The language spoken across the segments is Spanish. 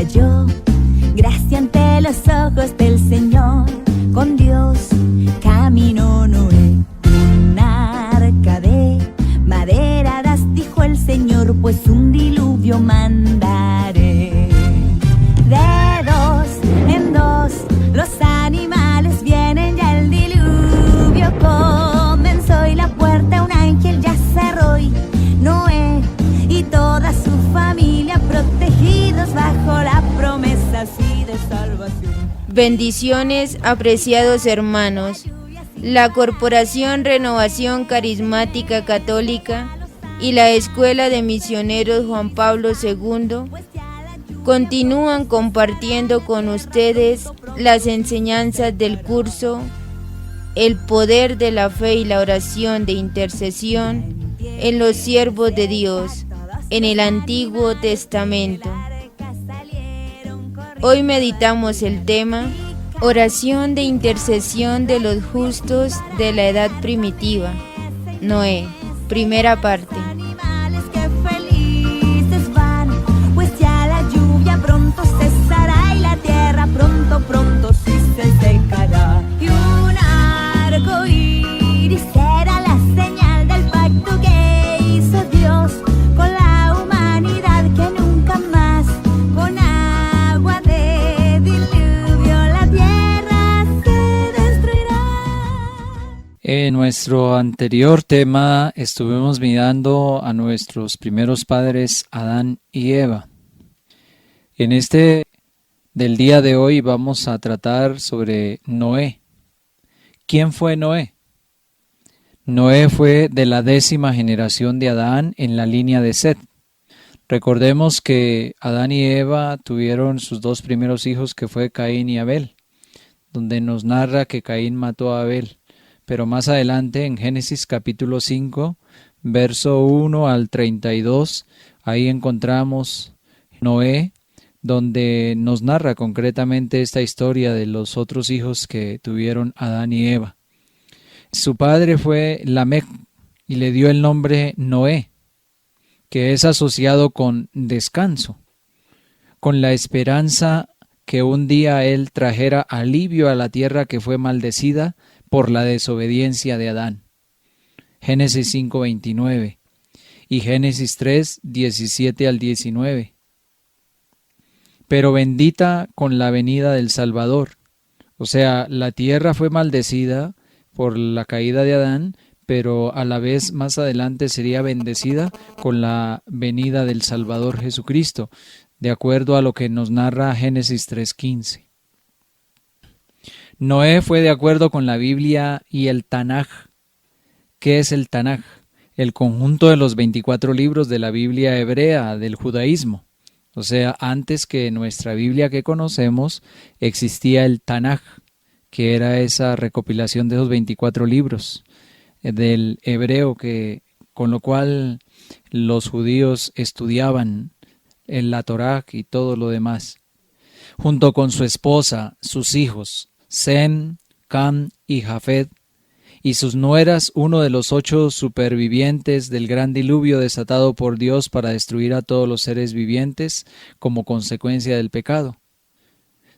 halló gracia ante los ojos del Señor. Con Dios caminó Noé, un arca de madera harás, dijo el Señor, pues un diluvio mandaré. De dos en dos los animales vienen, ya el diluvio comenzó y la puerta un ángel ya cerró, y Noé y toda su familia protegidos bajo la promesa así de salvación. Bendiciones, apreciados hermanos. La Corporación Renovación Carismática Católica y la Escuela de Misioneros Juan Pablo II continúan compartiendo con ustedes las enseñanzas del curso El poder de la fe y la oración de intercesión en los siervos de Dios en el Antiguo Testamento. Hoy meditamos el tema Oración de intercesión de los justos de la edad primitiva. Noé, primera parte. Animales que felices van, pues ya la lluvia pronto cesará y la tierra pronto sí se secará. Y un arco iris será la señal del pacto que hizo Dios con la humanidad, que nunca más con agua de diluvio la tierra se destruirá. En nuestro anterior tema estuvimos mirando a nuestros primeros padres Adán y Eva. En este del día de hoy vamos a tratar sobre Noé. ¿Quién fue Noé? Noé fue de la 10ª generación de Adán en la línea de Set. Recordemos que Adán y Eva tuvieron sus dos primeros hijos, que fue Caín y Abel, donde nos narra que Caín mató a Abel. Pero más adelante, en Génesis capítulo 5, verso 1 al 32, ahí encontramos Noé, donde nos narra concretamente esta historia de los otros hijos que tuvieron Adán y Eva. Su padre fue Lamec y le dio el nombre Noé, que es asociado con descanso, con la esperanza que un día él trajera alivio a la tierra que fue maldecida por la desobediencia de Adán. Génesis 5:29 y Génesis 3:17 al 19. Pero bendita con la venida del Salvador. O sea, la tierra fue maldecida por la caída de Adán, pero a la vez más adelante sería bendecida con la venida del Salvador Jesucristo, de acuerdo a lo que nos narra Génesis 3:15. Noé fue de acuerdo con la Biblia y el Tanaj. ¿Qué es el Tanaj? El conjunto de los 24 libros de la Biblia hebrea del judaísmo. O sea, antes que nuestra Biblia que conocemos, existía el Tanaj, que era esa recopilación de esos 24 libros del hebreo, con lo cual los judíos estudiaban en la Torá y todo lo demás. Junto con su esposa, sus hijos, Sem, Cam y Jafet, y sus nueras, uno de los 8 supervivientes del gran diluvio desatado por Dios para destruir a todos los seres vivientes como consecuencia del pecado.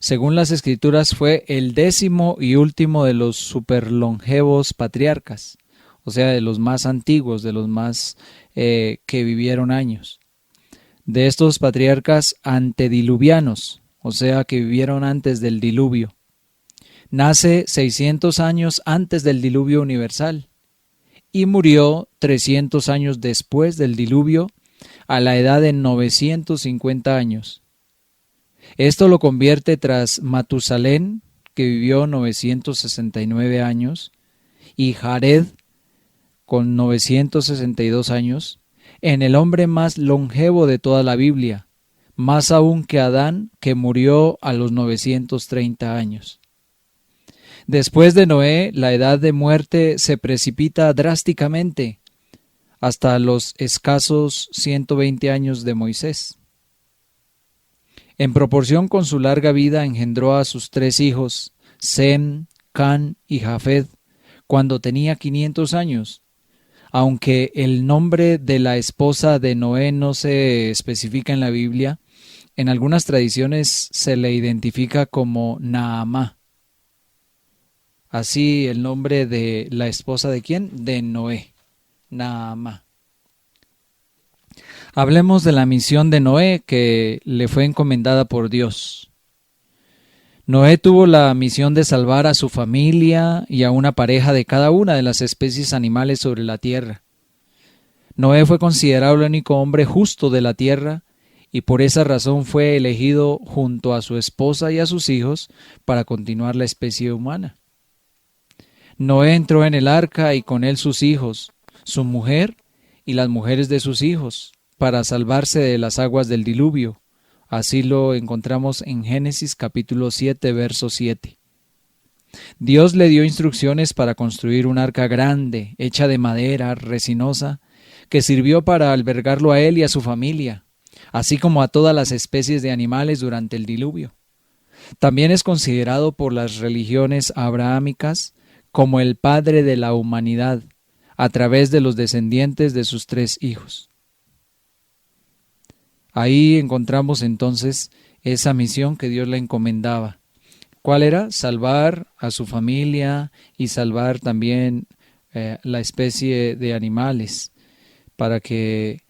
Según las Escrituras, fue el 10º y último de los superlongevos patriarcas, o sea, de los más antiguos, de los más que vivieron años. De estos patriarcas antediluvianos, o sea, que vivieron antes del diluvio. Nace 600 años antes del diluvio universal y murió 300 años después del diluvio a la edad de 950 años. Esto lo convierte tras Matusalén, que vivió 969 años, y Jared, con 962 años, en el hombre más longevo de toda la Biblia, más aún que Adán, que murió a los 930 años. Después de Noé, la edad de muerte se precipita drásticamente hasta los escasos 120 años de Moisés. En proporción con su larga vida engendró a sus 3 hijos, Sem, Can y Jafet, cuando tenía 500 años. Aunque el nombre de la esposa de Noé no se especifica en la Biblia, En algunas tradiciones se le identifica como Naamá. Así el nombre de la esposa de ¿quién? De Noé, Naamá. Hablemos de la misión de Noé que le fue encomendada por Dios. Noé tuvo la misión de salvar a su familia y a una pareja de cada una de las especies animales sobre la tierra. Noé fue considerado el único hombre justo de la tierra y por esa razón fue elegido junto a su esposa y a sus hijos para continuar la especie humana. Noé entró en el arca y con él sus hijos, su mujer y las mujeres de sus hijos, para salvarse de las aguas del diluvio. Así lo encontramos en Génesis capítulo 7, verso 7. Dios le dio instrucciones para construir un arca grande, hecha de madera resinosa, que sirvió para albergarlo a él y a su familia, así como a todas las especies de animales durante el diluvio. También es considerado por las religiones abrahámicas como el padre de la humanidad, a través de los descendientes de sus 3 hijos. Ahí encontramos entonces esa misión que Dios le encomendaba. ¿Cuál era? Salvar a su familia y salvar también la especie de animales, para que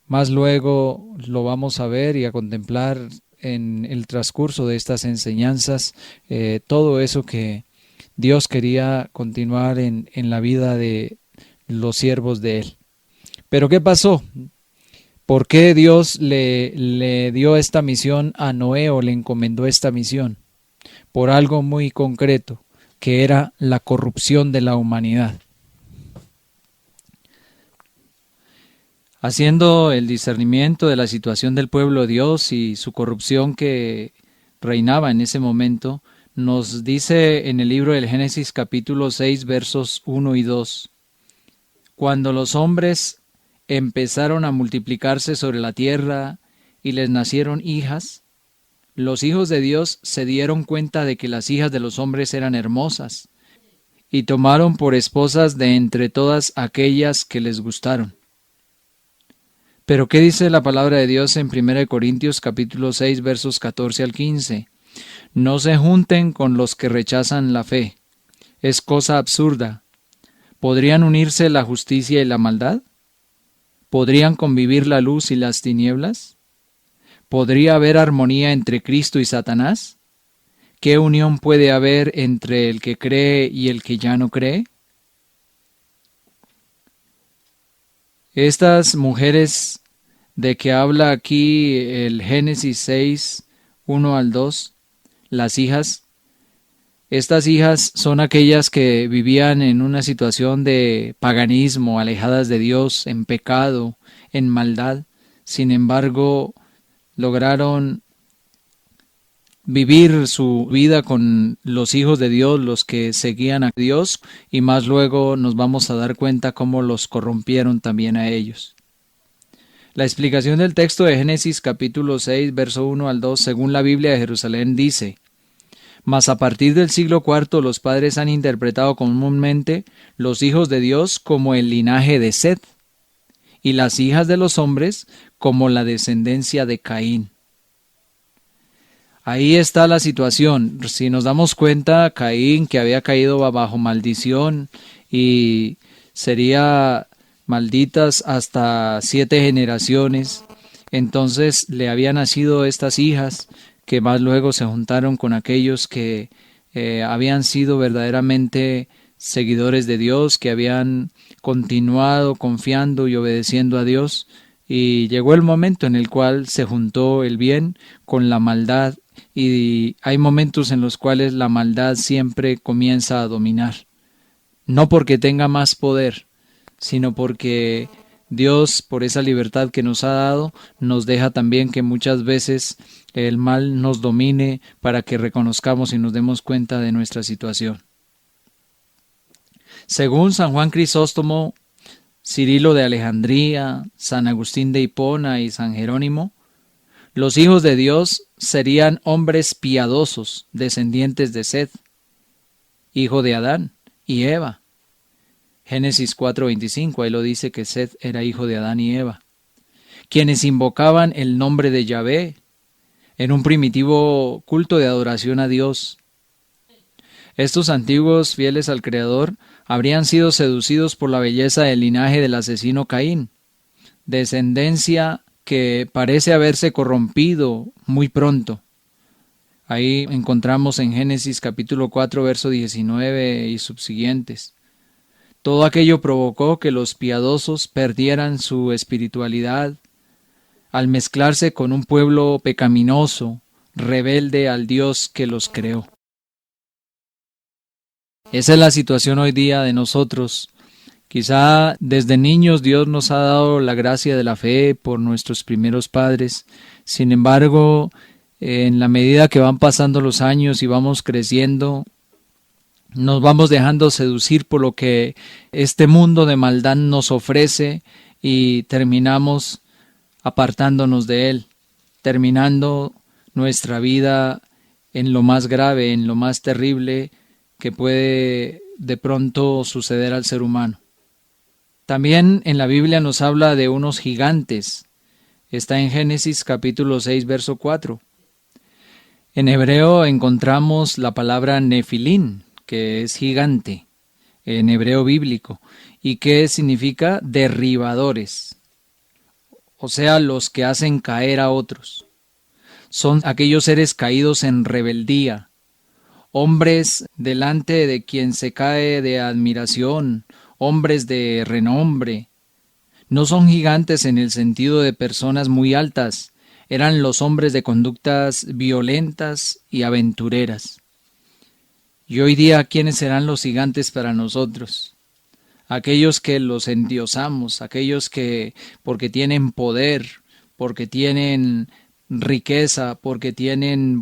más luego lo vamos a ver y a contemplar en el transcurso de estas enseñanzas, todo eso que Dios quería continuar en la vida de los siervos de Él. Pero ¿qué pasó? ¿Por qué Dios le dio esta misión a Noé o le encomendó esta misión? Por algo muy concreto, que era la corrupción de la humanidad. Haciendo el discernimiento de la situación del pueblo de Dios y su corrupción que reinaba en ese momento, nos dice en el libro del Génesis capítulo 6 versos 1 y 2, cuando los hombres empezaron a multiplicarse sobre la tierra y les nacieron hijas, los hijos de Dios se dieron cuenta de que las hijas de los hombres eran hermosas y tomaron por esposas de entre todas aquellas que les gustaron. Pero ¿qué dice la palabra de Dios en 1 Corintios capítulo 6 versos 14 al 15? No se junten con los que rechazan la fe. Es cosa absurda. ¿Podrían unirse la justicia y la maldad? ¿Podrían convivir la luz y las tinieblas? ¿Podría haber armonía entre Cristo y Satanás? ¿Qué unión puede haber entre el que cree y el que ya no cree? Estas mujeres de que habla aquí el Génesis 6, 1 al 2, las hijas, estas hijas son aquellas que vivían en una situación de paganismo, alejadas de Dios, en pecado, en maldad. Sin embargo, lograron vivir su vida con los hijos de Dios, los que seguían a Dios, y más luego nos vamos a dar cuenta cómo los corrompieron también a ellos. La explicación del texto de Génesis capítulo 6, verso 1 al 2, según la Biblia de Jerusalén, dice: mas a partir del siglo IV los padres han interpretado comúnmente los hijos de Dios como el linaje de Set, y las hijas de los hombres como la descendencia de Caín. Ahí está la situación. Si nos damos cuenta, Caín, que había caído bajo maldición y sería malditas hasta 7 generaciones, entonces le habían nacido estas hijas que más luego se juntaron con aquellos que habían sido verdaderamente seguidores de Dios, que habían continuado confiando y obedeciendo a Dios, y llegó el momento en el cual se juntó el bien con la maldad, y hay momentos en los cuales la maldad siempre comienza a dominar, no porque tenga más poder, sino porque Dios, por esa libertad que nos ha dado, nos deja también que muchas veces el mal nos domine para que reconozcamos y nos demos cuenta de nuestra situación. Según San Juan Crisóstomo, Cirilo de Alejandría, San Agustín de Hipona y San Jerónimo, los hijos de Dios serían hombres piadosos, descendientes de Set, hijo de Adán y Eva. Génesis 4:25, ahí lo dice que Set era hijo de Adán y Eva, quienes invocaban el nombre de Yahvé, en un primitivo culto de adoración a Dios. Estos antiguos fieles al Creador habrían sido seducidos por la belleza del linaje del asesino Caín, descendencia que parece haberse corrompido muy pronto. Ahí encontramos en Génesis capítulo 4, verso 19 y subsiguientes. Todo aquello provocó que los piadosos perdieran su espiritualidad al mezclarse con un pueblo pecaminoso, rebelde al Dios que los creó. Esa es la situación hoy día de nosotros. Quizá desde niños Dios nos ha dado la gracia de la fe por nuestros primeros padres. Sin embargo, en la medida que van pasando los años y vamos creciendo, nos vamos dejando seducir por lo que este mundo de maldad nos ofrece y terminamos apartándonos de él, terminando nuestra vida en lo más grave, en lo más terrible que puede de pronto suceder al ser humano. También en la Biblia nos habla de unos gigantes. Está en Génesis capítulo 6, verso 4. En hebreo encontramos la palabra nefilín, que es gigante, en hebreo bíblico, y que significa derribadores, o sea, los que hacen caer a otros. Son aquellos seres caídos en rebeldía, hombres delante de quien se cae de admiración, hombres de renombre. No son gigantes en el sentido de personas muy altas, eran los hombres de conductas violentas y aventureras. Y hoy día, ¿quiénes serán los gigantes para nosotros? Aquellos que los endiosamos, aquellos que porque tienen poder, porque tienen riqueza, porque tienen,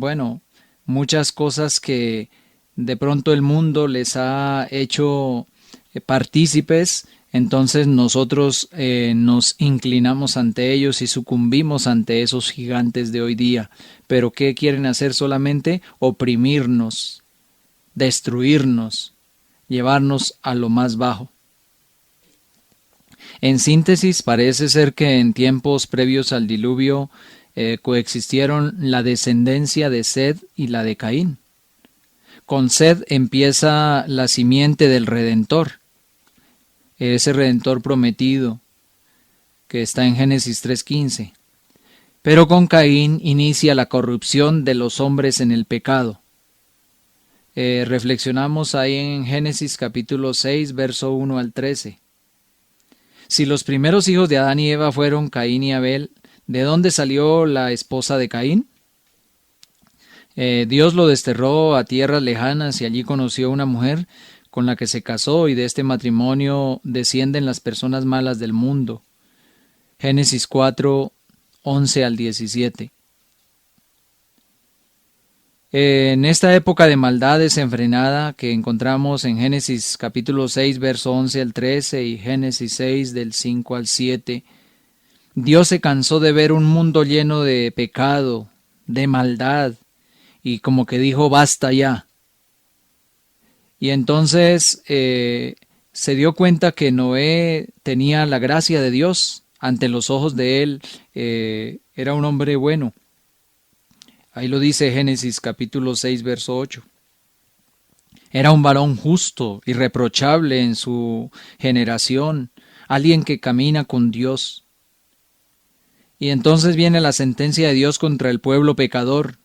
muchas cosas que de pronto el mundo les ha hecho partícipes, entonces nosotros nos inclinamos ante ellos y sucumbimos ante esos gigantes de hoy día. Pero ¿qué quieren hacer? Solamente oprimirnos, destruirnos, llevarnos a lo más bajo. En síntesis, parece ser que en tiempos previos al diluvio coexistieron la descendencia de Sed y la de Caín. Con Sed empieza la simiente del Redentor, ese Redentor prometido que está en Génesis 3:15. Pero con Caín inicia la corrupción de los hombres en el pecado. Reflexionamos ahí en Génesis capítulo 6, verso 1 al 13. Si los primeros hijos de Adán y Eva fueron Caín y Abel, ¿de dónde salió la esposa de Caín? Dios lo desterró a tierras lejanas y allí conoció una mujer con la que se casó, y de este matrimonio descienden las personas malas del mundo. Génesis 4, 11 al 17. En esta época de maldad desenfrenada que encontramos en Génesis capítulo 6, verso 11 al 13 y Génesis 6 del 5 al 7, Dios se cansó de ver un mundo lleno de pecado, de maldad, y como que dijo, basta ya. Y entonces se dio cuenta que Noé tenía la gracia de Dios ante los ojos de él, era un hombre bueno. Ahí lo dice Génesis capítulo 6, verso 8. Era un varón justo, irreprochable en su generación, alguien que camina con Dios. Y entonces viene la sentencia de Dios contra el pueblo pecador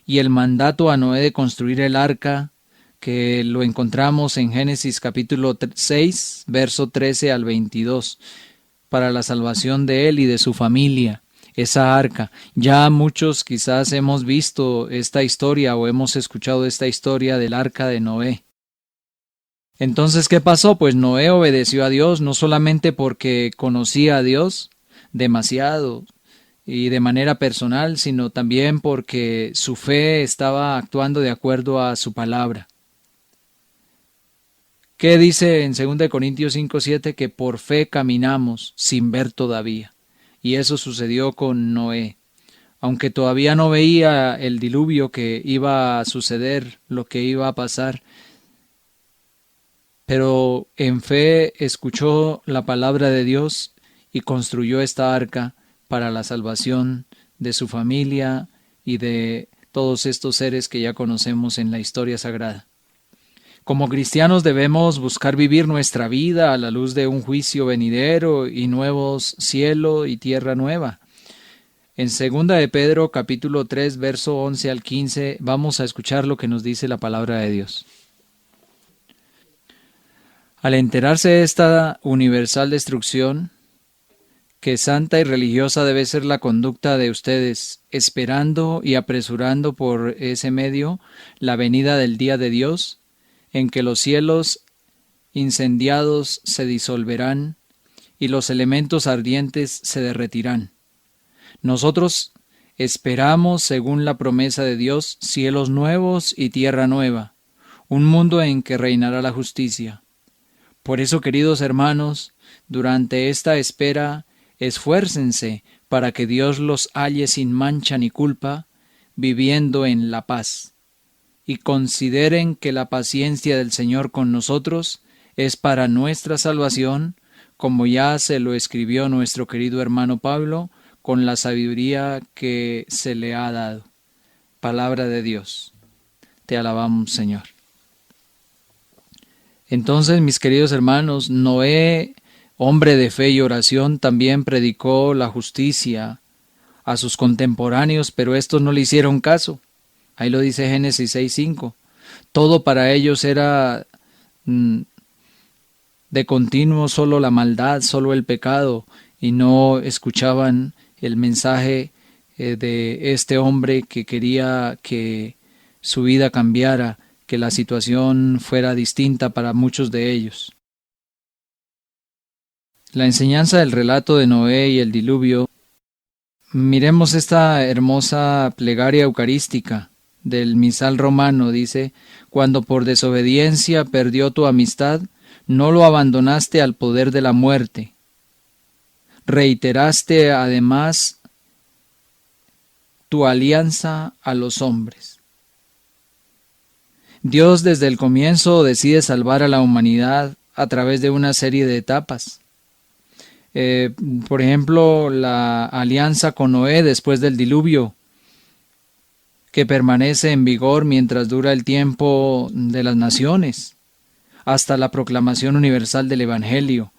y el mandato a Noé de construir el arca, que lo encontramos en Génesis capítulo 6, verso 13 al 22, para la salvación de él y de su familia. Esa arca. Ya muchos quizás hemos visto esta historia o hemos escuchado esta historia del arca de Noé. Entonces, ¿qué pasó? Pues Noé obedeció a Dios, no solamente porque conocía a Dios demasiado y de manera personal, sino también porque su fe estaba actuando de acuerdo a su palabra. ¿Qué dice en 2 Corintios 5:7? Que por fe caminamos sin ver todavía. Y eso sucedió con Noé. Aunque todavía no veía el diluvio que iba a suceder, lo que iba a pasar, pero en fe escuchó la palabra de Dios y construyó esta arca para la salvación de su familia y de todos estos seres que ya conocemos en la historia sagrada. Como cristianos debemos buscar vivir nuestra vida a la luz de un juicio venidero y nuevos cielo y tierra nueva. En 2 de Pedro capítulo 3 verso 11 al 15 vamos a escuchar lo que nos dice la palabra de Dios. Al enterarse de esta universal destrucción, que santa y religiosa debe ser la conducta de ustedes, esperando y apresurando por ese medio la venida del día de Dios, en que los cielos incendiados se disolverán y los elementos ardientes se derretirán. Nosotros esperamos, según la promesa de Dios, cielos nuevos y tierra nueva, un mundo en que reinará la justicia. Por eso, queridos hermanos, durante esta espera, esfuércense para que Dios los halle sin mancha ni culpa, viviendo en la paz. Y consideren que la paciencia del Señor con nosotros es para nuestra salvación, como ya se lo escribió nuestro querido hermano Pablo, con la sabiduría que se le ha dado. Palabra de Dios. Te alabamos, Señor. Entonces, mis queridos hermanos, Noé, hombre de fe y oración, también predicó la justicia a sus contemporáneos, pero estos no le hicieron caso. Ahí lo dice Génesis 6:5. Todo para ellos era de continuo solo la maldad, solo el pecado, y no escuchaban el mensaje de este hombre que quería que su vida cambiara, que la situación fuera distinta para muchos de ellos. La enseñanza del relato de Noé y el diluvio. Miremos esta hermosa plegaria eucarística del misal romano. Dice: cuando por desobediencia perdió tu amistad, no lo abandonaste al poder de la muerte. Reiteraste además tu alianza a los hombres. Dios desde el comienzo decide salvar a la humanidad a través de una serie de etapas. Por ejemplo, la alianza con Noé después del diluvio, que permanece en vigor mientras dura el tiempo de las naciones, hasta la proclamación universal del Evangelio.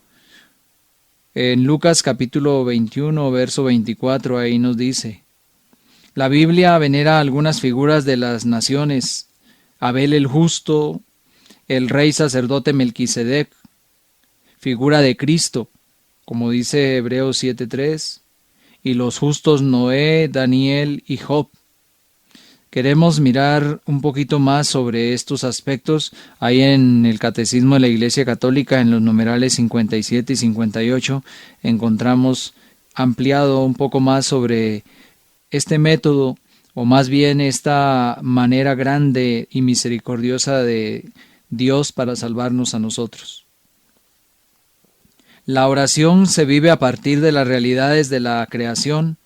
En Lucas capítulo 21, verso 24, ahí nos dice: la Biblia venera algunas figuras de las naciones: Abel el justo, el rey sacerdote Melquisedec, figura de Cristo, como dice Hebreos 7:3, y los justos Noé, Daniel y Job. Queremos mirar un poquito más sobre estos aspectos ahí en el Catecismo de la Iglesia Católica, en los numerales 57 y 58, encontramos ampliado un poco más sobre este método, o más bien esta manera grande y misericordiosa de Dios para salvarnos a nosotros. La oración se vive a partir de las realidades de la creación.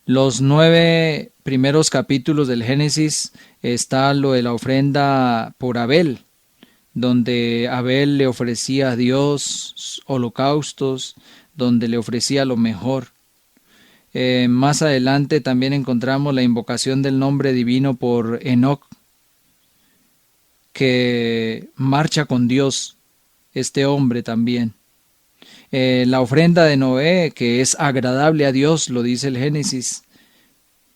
Los 9 primeros capítulos del Génesis está lo de la ofrenda por Abel, donde Abel le ofrecía a Dios holocaustos, donde le ofrecía lo mejor. Más adelante también encontramos la invocación del nombre divino por Enoc, que marcha con Dios, este hombre también. La ofrenda de Noé, que es agradable a Dios, lo dice el Génesis,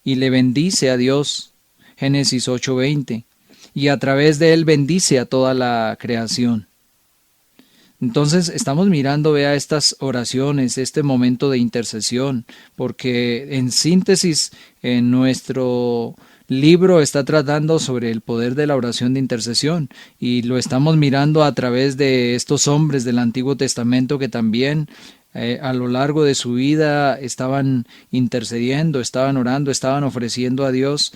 y le bendice a Dios, Génesis 8:20, y a través de él bendice a toda la creación. Entonces estamos mirando, vea, estas oraciones, este momento de intercesión, porque en síntesis en nuestro libro está tratando sobre el poder de la oración de intercesión, y lo estamos mirando a través de estos hombres del Antiguo Testamento que también a lo largo de su vida estaban intercediendo, estaban orando, estaban ofreciendo a Dios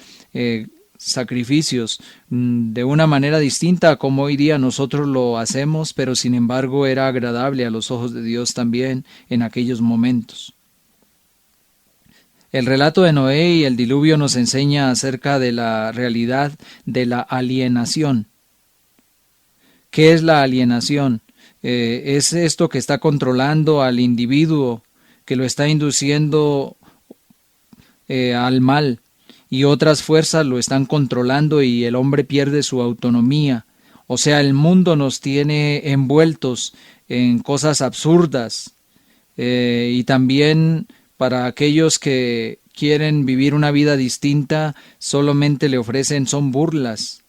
sacrificios de una manera distinta a como hoy día nosotros lo hacemos, pero sin embargo era agradable a los ojos de Dios también en aquellos momentos. El relato de Noé y el diluvio nos enseña acerca de la realidad de la alienación. ¿Qué es la alienación? Es esto que está controlando al individuo, que lo está induciendo al mal, y otras fuerzas lo están controlando y el hombre pierde su autonomía. O sea, el mundo nos tiene envueltos en cosas absurdas, y también para aquellos que quieren vivir una vida distinta, solamente le ofrecen son burlas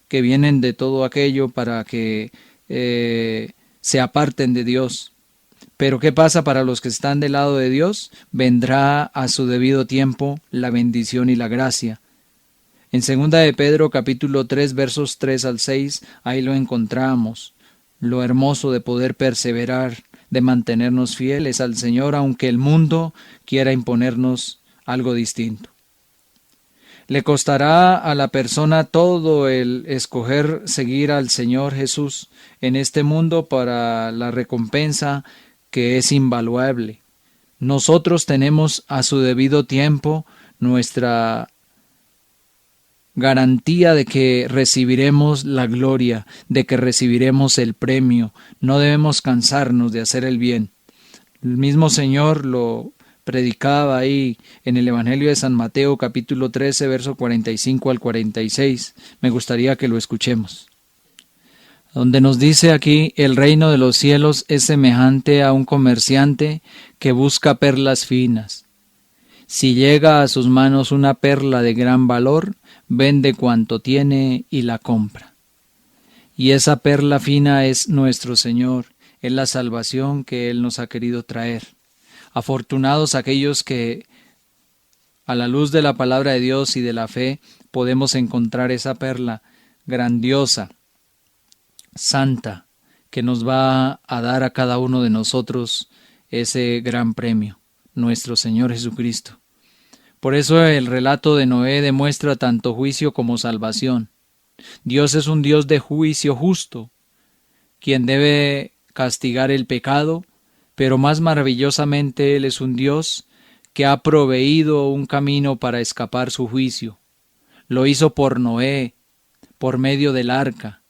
que vienen de todo aquello para que se aparten de Dios. Pero ¿qué pasa para los que están del lado de Dios? Vendrá a su debido tiempo la bendición y la gracia. En 2 de Pedro capítulo 3 versos 3 al 6, ahí lo encontramos, lo hermoso de poder perseverar, de mantenernos fieles al Señor, aunque el mundo quiera imponernos algo distinto. Le costará a la persona todo el escoger seguir al Señor Jesús en este mundo para la recompensa que es invaluable. Nosotros tenemos a su debido tiempo nuestra garantía de que recibiremos la gloria, de que recibiremos el premio. No debemos cansarnos de hacer el bien. El mismo Señor lo predicaba ahí en el Evangelio de San Mateo capítulo 13 verso 45 al 46. Me gustaría que lo escuchemos. Donde nos dice aquí: el reino de los cielos es semejante a un comerciante que busca perlas finas. Si llega a sus manos una perla de gran valor, vende cuanto tiene y la compra. Y esa perla fina es nuestro Señor, es la salvación que Él nos ha querido traer. Afortunados aquellos que, a la luz de la palabra de Dios y de la fe, podemos encontrar esa perla grandiosa, santa, que nos va a dar a cada uno de nosotros ese gran premio, nuestro Señor Jesucristo. Por eso el relato de Noé demuestra tanto juicio como salvación. Dios es un Dios de juicio justo, quien debe castigar el pecado, pero más maravillosamente Él es un Dios que ha proveído un camino para escapar su juicio. Lo hizo por Noé, por medio del arca.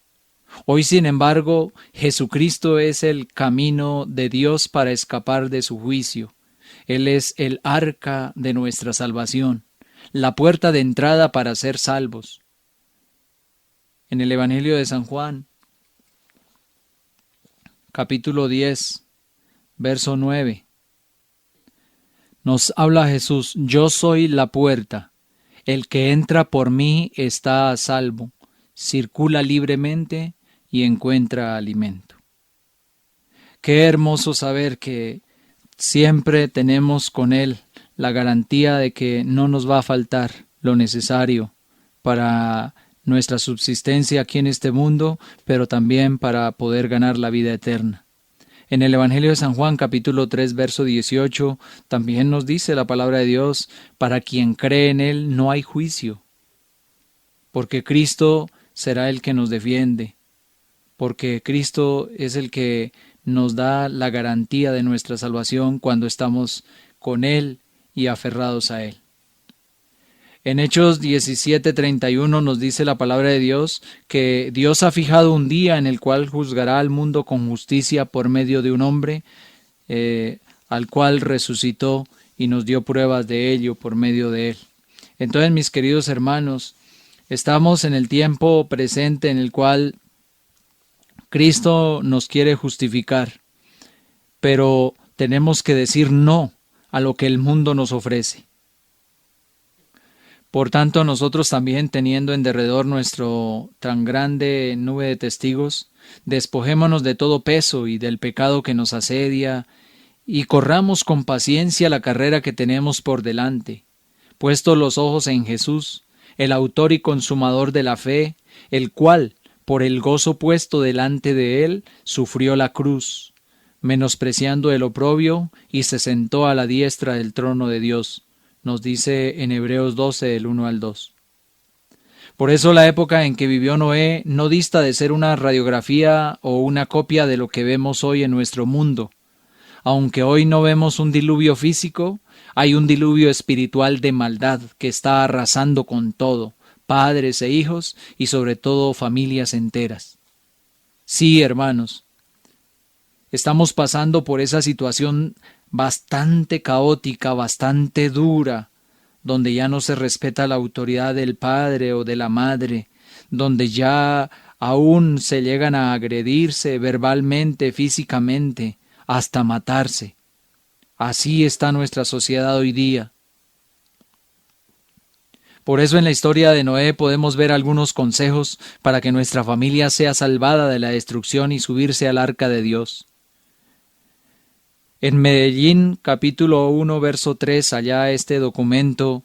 Hoy, sin embargo, Jesucristo es el camino de Dios para escapar de su juicio. Él es el arca de nuestra salvación, la puerta de entrada para ser salvos. En el Evangelio de San Juan, capítulo 10, verso 9, nos habla Jesús: yo soy la puerta, el que entra por mí está a salvo, circula libremente y encuentra alimento. Qué hermoso saber que siempre tenemos con Él la garantía de que no nos va a faltar lo necesario para nuestra subsistencia aquí en este mundo, pero también para poder ganar la vida eterna. En el Evangelio de San Juan, capítulo 3, verso 18, también nos dice la palabra de Dios: para quien cree en Él no hay juicio, porque Cristo será el que nos defiende, porque Cristo es el que nos da la garantía de nuestra salvación cuando estamos con Él y aferrados a Él. En Hechos 17:31 nos dice la palabra de Dios que Dios ha fijado un día en el cual juzgará al mundo con justicia por medio de un hombre, al cual resucitó y nos dio pruebas de ello por medio de Él. Entonces, mis queridos hermanos, estamos en el tiempo presente en el cual Cristo nos quiere justificar, pero tenemos que decir no a lo que el mundo nos ofrece. Por tanto, nosotros también, teniendo en derredor nuestro tan grande nube de testigos, despojémonos de todo peso y del pecado que nos asedia, y corramos con paciencia la carrera que tenemos por delante, puestos los ojos en Jesús, el autor y consumador de la fe, el cual, por el gozo puesto delante de Él, sufrió la cruz, menospreciando el oprobio, y se sentó a la diestra del trono de Dios. Nos dice en Hebreos 12, del 1 al 2. Por eso la época en que vivió Noé no dista de ser una radiografía o una copia de lo que vemos hoy en nuestro mundo. Aunque hoy no vemos un diluvio físico, hay un diluvio espiritual de maldad que está arrasando con todo, padres e hijos y sobre todo familias enteras. Sí, hermanos, estamos pasando por esa situación bastante caótica, bastante dura, donde ya no se respeta la autoridad del padre o de la madre, donde ya aún se llegan a agredirse verbalmente, físicamente, hasta matarse. Así está nuestra sociedad hoy día. Por eso en la historia de Noé podemos ver algunos consejos para que nuestra familia sea salvada de la destrucción y subirse al arca de Dios. En Medellín, capítulo 1, verso 3, allá este documento,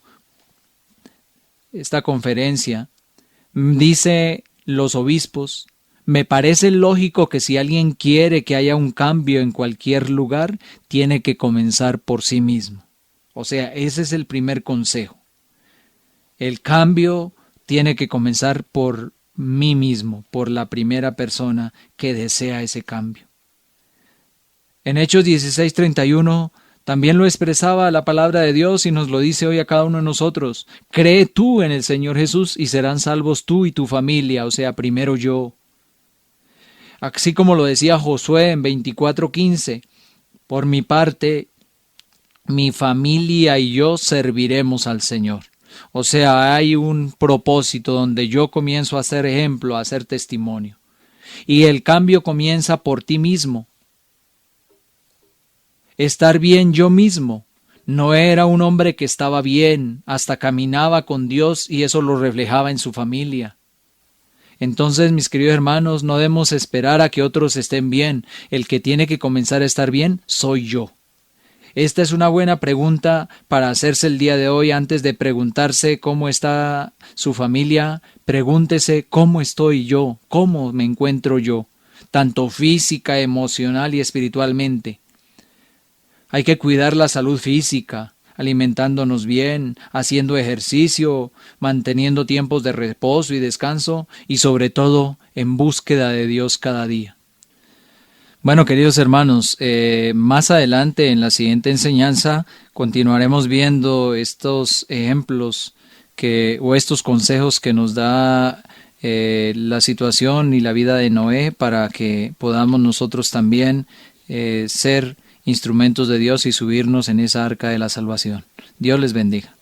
esta conferencia, dice los obispos: me parece lógico que si alguien quiere que haya un cambio en cualquier lugar, tiene que comenzar por sí mismo. O sea, ese es el primer consejo. El cambio tiene que comenzar por mí mismo, por la primera persona que desea ese cambio. En Hechos 16:31 también lo expresaba la palabra de Dios y nos lo dice hoy a cada uno de nosotros: cree tú en el Señor Jesús y serán salvos tú y tu familia, o sea, primero yo. Así como lo decía Josué en 24:15, por mi parte, mi familia y yo serviremos al Señor. O sea, hay un propósito donde yo comienzo a ser ejemplo, a ser testimonio. Y el cambio comienza por ti mismo. Estar bien yo mismo. Noé era un hombre que estaba bien, hasta caminaba con Dios y eso lo reflejaba en su familia. Entonces, mis queridos hermanos, no debemos esperar a que otros estén bien. El que tiene que comenzar a estar bien soy yo. Esta es una buena pregunta para hacerse el día de hoy. Antes de preguntarse cómo está su familia, pregúntese cómo estoy yo, cómo me encuentro yo, tanto física, emocional y espiritualmente. Hay que cuidar la salud física, alimentándonos bien, haciendo ejercicio, manteniendo tiempos de reposo y descanso y sobre todo en búsqueda de Dios cada día. Bueno, queridos hermanos, más adelante en la siguiente enseñanza continuaremos viendo estos ejemplos o estos consejos que nos da la situación y la vida de Noé para que podamos nosotros también ser instrumentos de Dios y subirnos en esa arca de la salvación. Dios les bendiga.